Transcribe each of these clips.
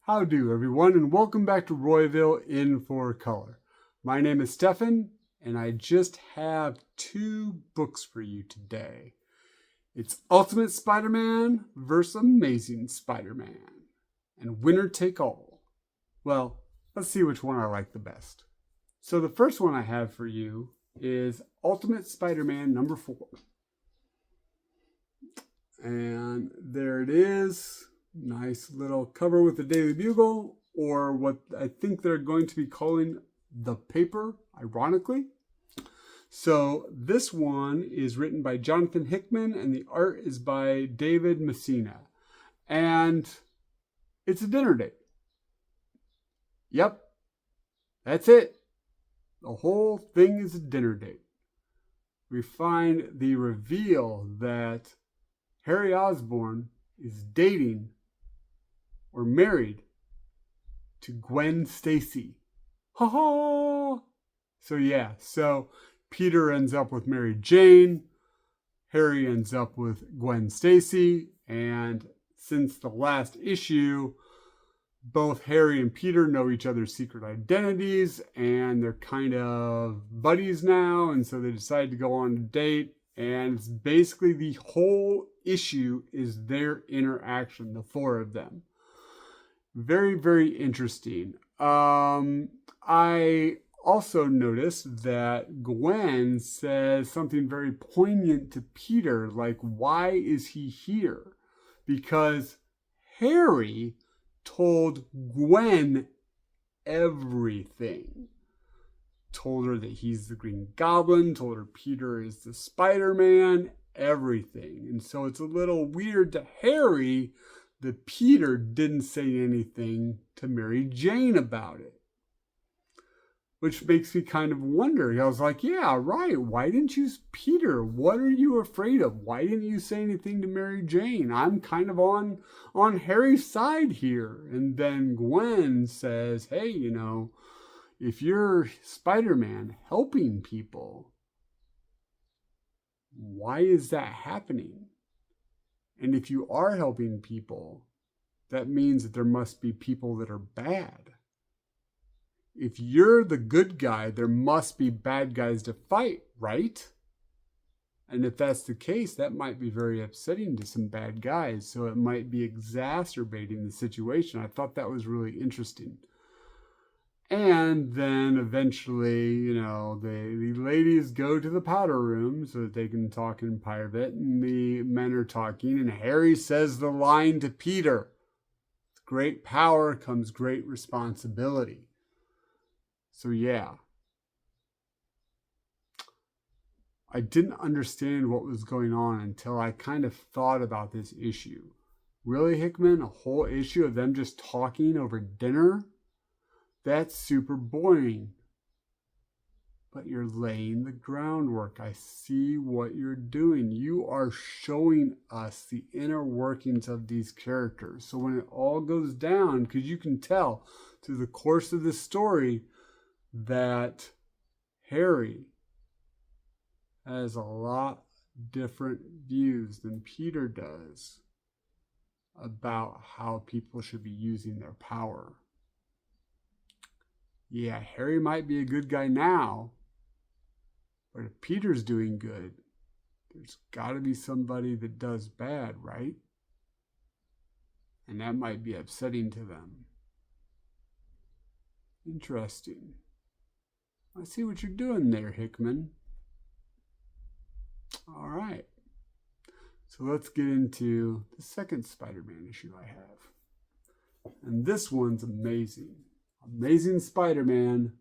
How do everyone, and welcome back to Royville in 4Color. My name is Stefan, and I just have two books for you today. It's Ultimate Spider-Man vs. Amazing Spider-Man, and winner take all. Well, let's see which one I like the best. So the first one I have for you is Ultimate Spider-Man number 4. And there it is. Nice little cover with the Daily Bugle, or what I think they're going to be calling the paper, ironically. So this one is written by Jonathan Hickman, and the art is by David Messina. And it's a dinner date. Yep, that's it. The whole thing is a dinner date. We find the reveal that Harry Osborn is dating or married to Gwen Stacy. Ha ha! So Peter ends up with Mary Jane, Harry ends up with Gwen Stacy, and since the last issue, both Harry and Peter know each other's secret identities, and they're kind of buddies now, and so they decide to go on a date, and it's basically the whole issue is their interaction, the four of them. Very, very interesting. I also noticed that Gwen says something very poignant to Peter, like, why is he here? Because Harry told Gwen everything. Told her that he's the Green Goblin, told her Peter is the Spider-Man, everything. And so it's a little weird to Harry that Peter didn't say anything to Mary Jane about it. Which makes me kind of wonder. I was like, yeah, right. Why didn't you, Peter, what are you afraid of? Why didn't you say anything to Mary Jane? I'm kind of on Harry's side here. And then Gwen says, hey, if you're Spider-Man helping people, why is that happening? And if you are helping people, that means that there must be people that are bad. If you're the good guy, there must be bad guys to fight, right? And if that's the case, that might be very upsetting to some bad guys. So it might be exacerbating the situation. I thought that was really interesting. And then eventually, the ladies go to the powder room so that they can talk in private, and the men are talking, and Harry says the line to Peter, with great power comes great responsibility. So yeah, I didn't understand what was going on until I kind of thought about this issue. Really, Hickman, a whole issue of them just talking over dinner? That's super boring. But you're laying the groundwork. I see what you're doing. You are showing us the inner workings of these characters. So when it all goes down, because you can tell through the course of the story that Harry has a lot different views than Peter does about how people should be using their power. Yeah, Harry might be a good guy now, but if Peter's doing good, there's got to be somebody that does bad, right? And that might be upsetting to them. Interesting. I see what you're doing there, Hickman. All right. So let's get into the second Spider-Man issue I have. And this one's amazing. Amazing Spider-Man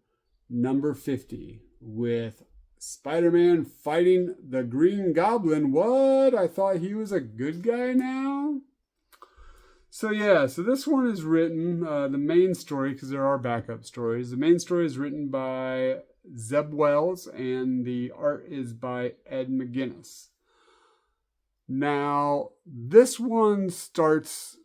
number 50 with Spider-Man fighting the Green Goblin. What? I thought he was a good guy now? So this one is written, the main story, because there are backup stories. The main story is written by Zeb Wells, and the art is by Ed McGuinness. Now, this one starts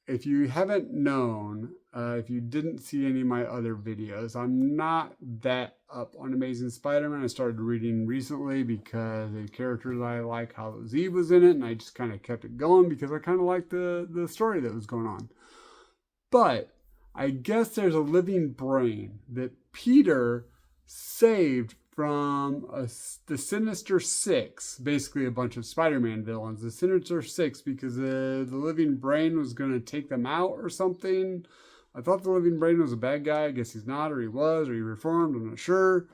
if you haven't known, if you didn't see any of my other videos, I'm not that up on Amazing Spider-Man. I started reading recently because the characters I like, Hallows Eve was in it, and I just kind of kept it going because I kind of liked the story that was going on. But I guess there's a living brain that Peter saved from the Sinister Six, basically a bunch of Spider-Man villains. The Sinister Six, because the living brain was going to take them out or something. I thought the living brain was a bad guy. I guess he's not, or he was, or he reformed. I'm not sure.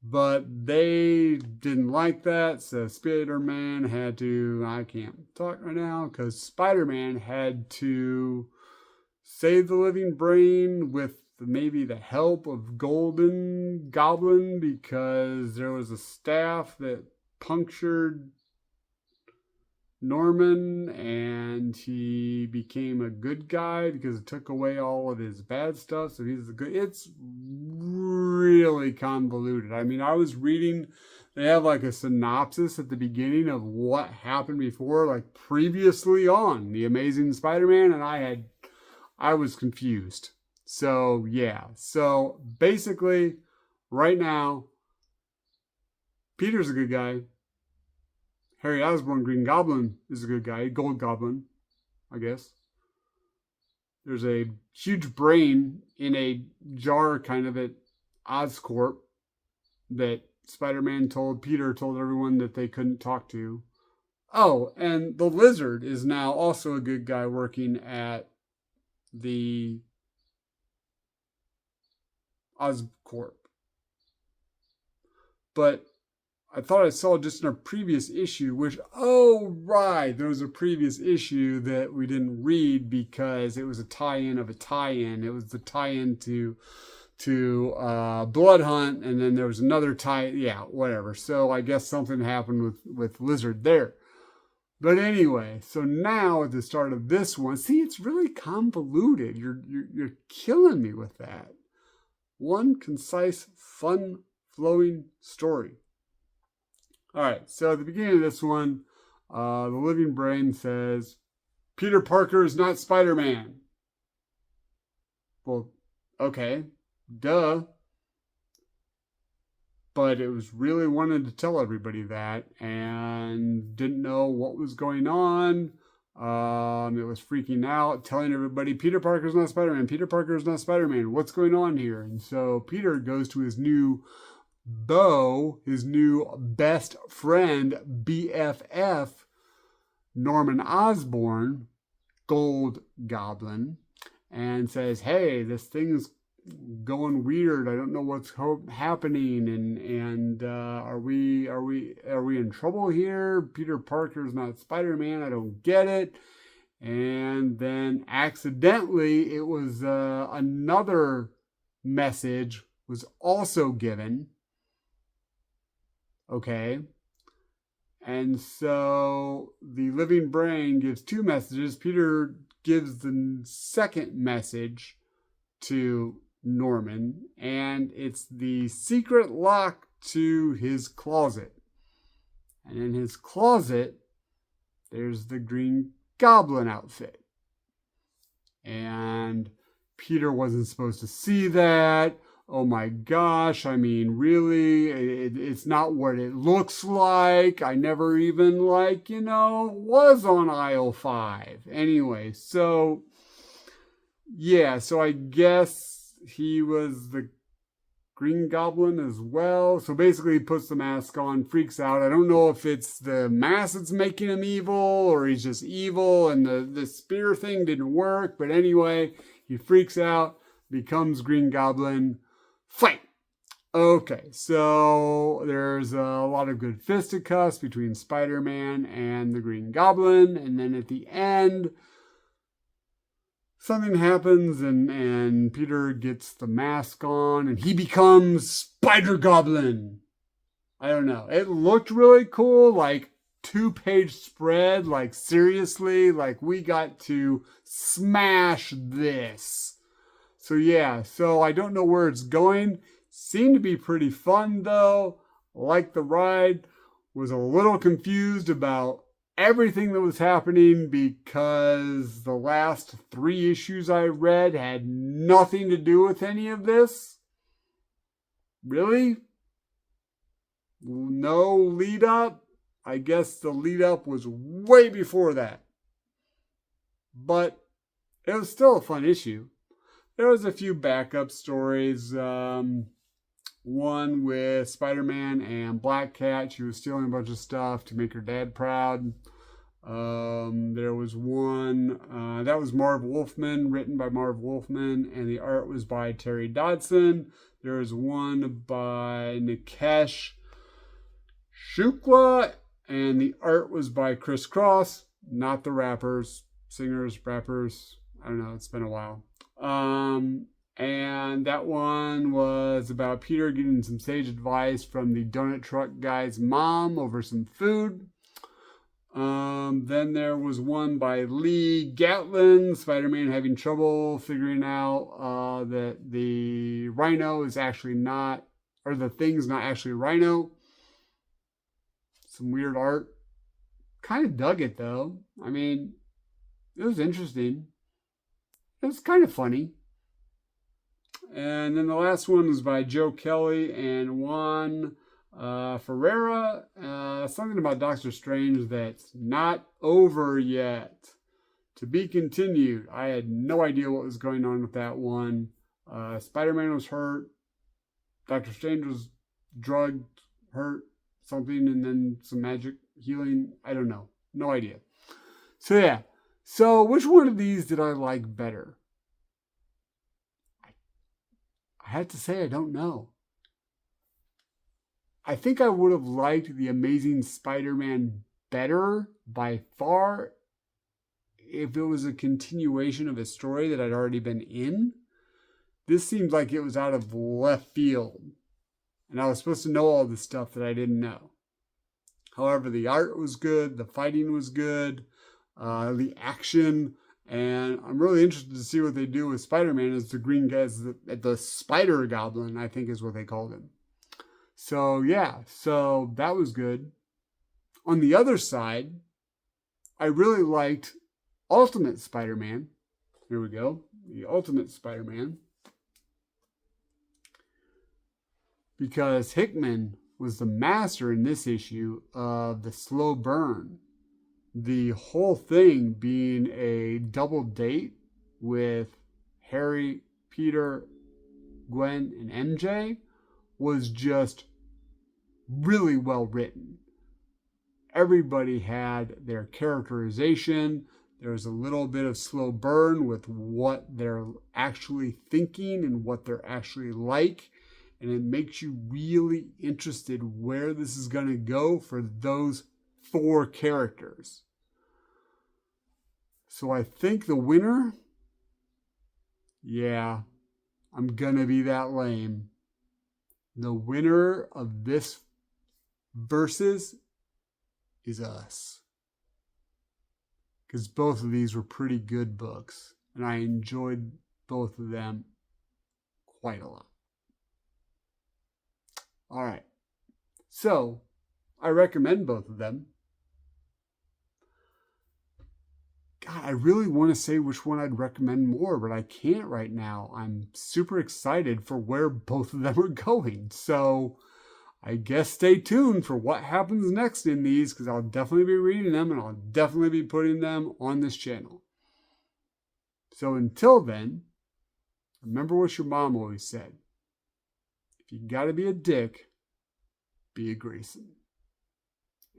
But they didn't like that, so Spider-Man had to, I can't talk right now, because Spider-Man had to save the living brain with maybe the help of Golden Goblin, because there was a staff that punctured Norman and he became a good guy because it took away all of his bad stuff. So he's the good. It's really convoluted. I mean, I was reading, they have like a synopsis at the beginning of what happened before, like previously on The Amazing Spider-Man, and I was confused. So, yeah. So, basically, right now, Peter's a good guy. Harry Osborn, Green Goblin, is a good guy. Gold Goblin, I guess. There's a huge brain in a jar kind of at Oscorp that Peter told everyone that they couldn't talk to. Oh, and the Lizard is now also a good guy working at the Oscorp. But I thought I saw just in a previous issue, there was a previous issue that we didn't read because it was a tie-in of a tie-in. It was the tie-in to Blood Hunt, and then there was another whatever. So I guess something happened with Lizard there. But anyway, so now at the start of this one, see, it's really convoluted. You're killing me with that. One concise, fun, flowing story. All right, so at the beginning of this one, the living brain says, Peter Parker is not Spider-Man. Well, okay, duh. But it was really wanted to tell everybody that and didn't know what was going on. It was freaking out, telling everybody, Peter Parker's not Spider-Man. Peter Parker's not Spider-Man. What's going on here? And so Peter goes to his new beau, his new best friend, BFF, Norman Osborn, Gold Goblin, and says, hey, this thing's going weird. I don't know what's happening, and are we in trouble here? Peter Parker's not Spider-Man. I don't get it. And then accidentally, it was another message was also given. Okay. And so the living brain gives two messages. Peter gives the second message to Norman, and it's the secret lock to his closet. And in his closet, there's the Green Goblin outfit. And Peter wasn't supposed to see that. Oh my gosh, I mean, really, it's not what it looks like. I never even, was on aisle 5. Anyway, so, yeah, so I guess he was the Green Goblin as well. So basically he puts the mask on, freaks out. I don't know if it's the mask that's making him evil or he's just evil and the spear thing didn't work. But anyway, he freaks out, becomes Green Goblin. Fight! Okay, so there's a lot of good fisticuffs between Spider-Man and the Green Goblin. And then at the end, something happens and Peter gets the mask on and he becomes Spider-Goblin. I don't know. It looked really cool, like 2-page spread, like seriously, like we got to smash this. So yeah, so I don't know where it's going. Seemed to be pretty fun though. Liked the ride. Was a little confused about everything that was happening because the last 3 issues I read had nothing to do with any of this? Really? No lead up? I guess the lead up was way before that. But it was still a fun issue. There was a few backup stories. One with Spider-Man and Black Cat. She was stealing a bunch of stuff to make her dad proud. There was one that was Marv Wolfman, written by Marv Wolfman, and the art was by Terry Dodson. There was one by Nikesh Shukla, and the art was by Chris Cross, not the rappers, singers, rappers. I don't know, it's been a while. And that one was about Peter getting some sage advice from the donut truck guy's mom over some food. Then there was one by Lee Gatlin, Spider-Man having trouble figuring out that the Rhino is actually not, or the thing's not actually Rhino. Some weird art. Kind of dug it though. I mean, it was interesting. It was kind of funny. And then the last one was by Joe Kelly and Juan Ferreira. Something about Doctor Strange that's not over yet. To be continued. I had no idea what was going on with that one. Spider-Man was hurt. Doctor Strange was drugged, hurt, something, and then some magic healing. I don't know. No idea. So yeah. So which one of these did I like better? I have to say I don't know. I think I would have liked The Amazing Spider-Man better by far if it was a continuation of a story that I'd already been in. This seems like it was out of left field. And I was supposed to know all this stuff that I didn't know. However, the art was good, the fighting was good, the action, and I'm really interested to see what they do with Spider-Man as the green guy, as the Spider Goblin, I think is what they called him. So yeah, so that was good. On the other side, I really liked Ultimate Spider-Man. Here we go, the Ultimate Spider-Man. Because Hickman was the master in this issue of the slow burn. The whole thing being a double date with Harry, Peter, Gwen, and MJ was just really well written. Everybody had their characterization. There was a little bit of slow burn with what they're actually thinking and what they're actually like. And it makes you really interested where this is going to go for those 4 characters. So I think the winner, yeah, I'm going to be that lame. The winner of this versus is us. Because both of these were pretty good books. And I enjoyed both of them quite a lot. All right. So, I recommend both of them. God, I really want to say which one I'd recommend more, but I can't right now. I'm super excited for where both of them are going. So, I guess stay tuned for what happens next in these, because I'll definitely be reading them and I'll definitely be putting them on this channel. So until then, remember what your mom always said. If you gotta be a dick, be a Grayson.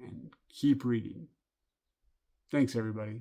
And keep reading. Thanks, everybody.